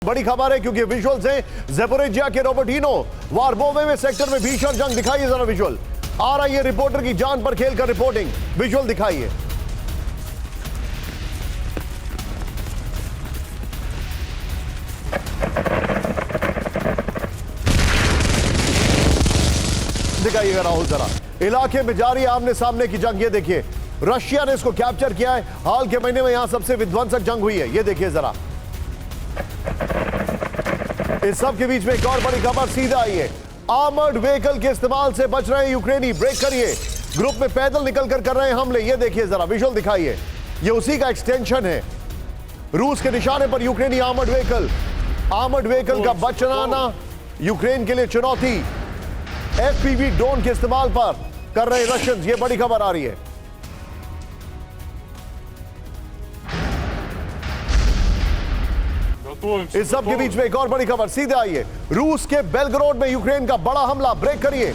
बड़ी खबर है क्योंकि विजुअल्स हैं ज़ेपोरिजिया के रोबोटिनो वारबोवे में सेक्टर में भीषण जंग। दिखाइए जरा विजुअल। आ रही है रिपोर्टर की जान पर खेलकर रिपोर्टिंग। विजुअल दिखाइए। दिखाइएगा राहुल जरा। इलाके में जारी आमने सामने की जंग। ये देखिए रशिया ने इसको कैप्चर किया है। हाल के महीने में यहां सबसे विध्वंसक जंग हुई है। ये देखिए जरा। इस सब के बीच में एक और बड़ी खबर सीधा आई है। आर्मर्ड व्हीकल के इस्तेमाल से बच रहे हैं यूक्रेनी। ब्रेक करिए। ग्रुप में पैदल निकलकर कर रहे हैं हमले। ये देखिए जरा विजुअल दिखाइए। ये उसी का एक्सटेंशन है। रूस के निशाने पर यूक्रेनी आर्मर्ड व्हीकल का बचाना यूक्रेन के लिए चुनौती। एफपीवी ड्रोन के इस्तेमाल पर कर रहे रशियंस। ये बड़ी खबर आ रही है। इस सब के बीच में एक और बड़ी खबर सीधे आई है। रूस के बेलग्रोड में यूक्रेन का बड़ा हमला। ब्रेक करिए।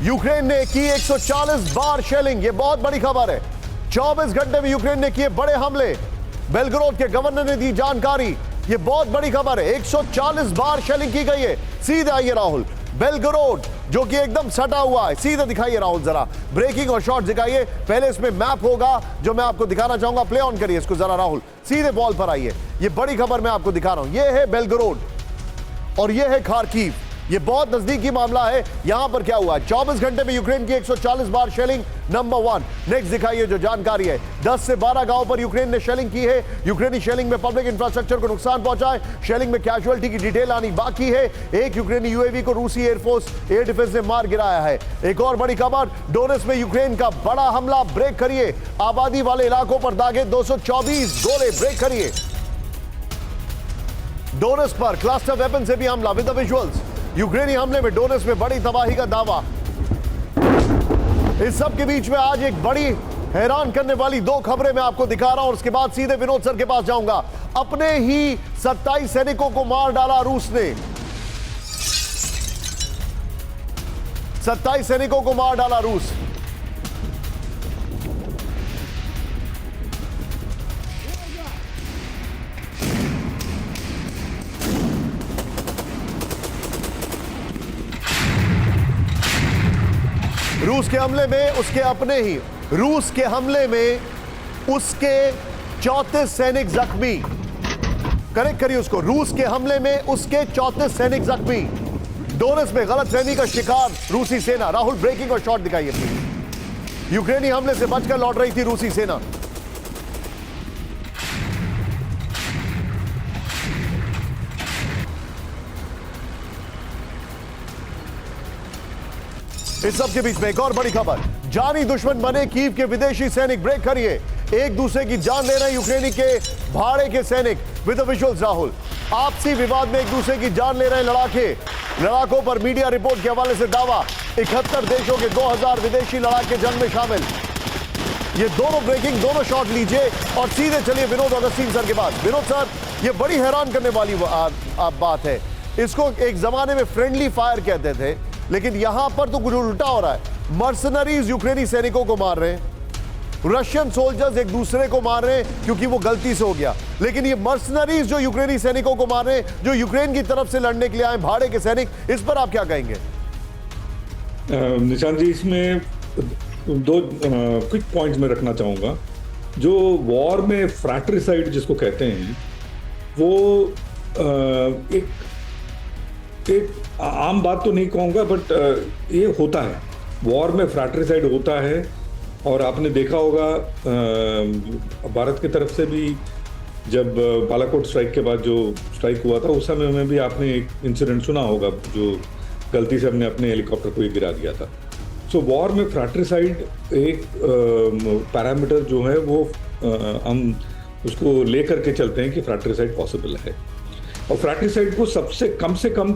यूक्रेन ने की 140 बार शेलिंग। ये बहुत बड़ी खबर है। 24 घंटे में यूक्रेन ने किए बड़े हमले। बेलग्रोड के गवर्नर ने दी जानकारी। ये बहुत बड़ी खबर है। 140 बार शेलिंग की गई है। सीधे आइए राहुल। बेलग्रोड जो कि एकदम सटा हुआ है। सीधे दिखाइए राहुल जरा। ब्रेकिंग और शॉट दिखाइए। पहले इसमें मैप होगा जो मैं आपको दिखाना चाहूंगा। प्ले ऑन करिए इसको जरा राहुल। सीधे बॉल पर आइए। ये बड़ी खबर मैं आपको दिखा रहा हूं। ये है बेलग्रोड और ये है खार्किव। ये बहुत नजदीकी मामला है। यहां पर क्या हुआ? 24 घंटे में यूक्रेन की 140 बार शेलिंग। नंबर 1। नेक्स्ट दिखाइए जो जानकारी है। 10 से 12 गांवों पर यूक्रेन ने शेलिंग की है। यूक्रेनी शेलिंग में पब्लिक इंफ्रास्ट्रक्चर को नुकसान पहुंचा है। शेलिंग में कैजुअलिटी की डिटेल आनी बाकी है। एक यूक्रेनी यूएवी को रूसी एयरफोर्स एयर डिफेंस ने मार गिराया है। एक और बड़ी खबर डोनेट्स्क में यूक्रेन का बड़ा हमला। ब्रेक करिए। आबादी वाले इलाकों पर दागे 224 गोले। ब्रेक करिए। डोनेट्स्क पर क्लस्टर वेपन से भी हमला। With the visuals. यूक्रेनी हमले में डोनेट्स्क में बड़ी तबाही का दावा। इस सब के बीच में आज एक बड़ी हैरान करने वाली दो खबरें मैं आपको दिखा रहा हूं और उसके बाद सीधे विनोद सर के पास जाऊंगा। अपने ही 27 सैनिकों को मार डाला रूस ने। 27 सैनिकों को मार डाला रूस। रूस के हमले में उसके अपने ही रूस के हमले में उसके 34 सैनिक जख्मी। करेक्ट करिए उसको। रूस के हमले में उसके 34 सैनिक जख्मी। डोनेट्स्क में गलतफहमी का शिकार रूसी सेना। राहुल ब्रेकिंग और शॉट दिखाइए प्लीज। यूक्रेनी हमले से बचकर लौट रही थी रूसी सेना। इस सब के बीच में एक और बड़ी खबर। जानी दुश्मन बने कीव के विदेशी सैनिक। ब्रेक करिए। एक दूसरे की जान ले रहे हैं यूक्रेनी के भाड़े के सैनिक। With the visuals Rahul. आपसी विवाद में एक दूसरे की जान ले रहे हैं लड़ाकों पर मीडिया रिपोर्ट के हवाले से दावा। 71 देशों के 2000 विदेशी लड़ाके जंग में शामिल। ये दोनों ब्रेकिंग दोनों शॉट लीजिए और सीधे चलिए विनोद अगस्तीन सर के पास। विनोद सर ये बड़ी हैरान करने वाली बात है। इसको एक जमाने में फ्रेंडली फायर कहते थे लेकिन यहां पर तो कुछ उल्टा हो रहा है। मर्सनरीज यूक्रेनी सैनिकों को मार रहे हैं। रशियन सोल्जर्स एक दूसरे को मार रहे हैं क्योंकि वो गलती से हो गया। लेकिन ये मर्सनरीज जो यूक्रेनी सैनिकों को मार रहे हैं, जो यूक्रेन की तरफ से लड़ने के लिए आए भाड़े के सैनिक, इस पर आप क्या कहेंगे? निशांत जी इसमें दो क्विक पॉइंट्स में रखना चाहूंगा। जो वॉर में फ्रैट्रिसाइड जिसको कहते हैं वो एक आम बात तो नहीं कहूँगा बट ये होता है। वॉर में फ्रैट्रिसाइड होता है और आपने देखा होगा भारत की तरफ से भी जब बालाकोट स्ट्राइक के बाद जो स्ट्राइक हुआ था उस समय में भी आपने एक इंसिडेंट सुना होगा जो गलती से हमने अपने हेलीकॉप्टर को ही गिरा दिया था। सो वॉर में फ्रैट्रिसाइड एक पैरामीटर जो है वो हम उसको लेकर के चलते हैं कि फ्रैट्रिसाइड पॉसिबल है और फ्रैट्रिसाइड को सबसे कम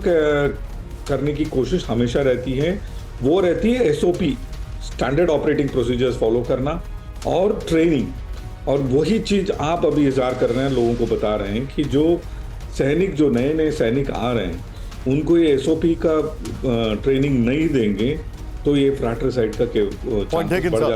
करने की कोशिश हमेशा रहती है। वो रहती है SOP, standard operating procedures follow करना और ट्रेनिंग। और वही चीज़ आप अभी इज़हार कर रहे हैं, लोगों को बता रहे हैं कि जो नए सैनिक आ रहे हैं उनको ये एसओपी का ट्रेनिंग नहीं देंगे तो ये फ्रैट्रिसाइड का बढ़ जाता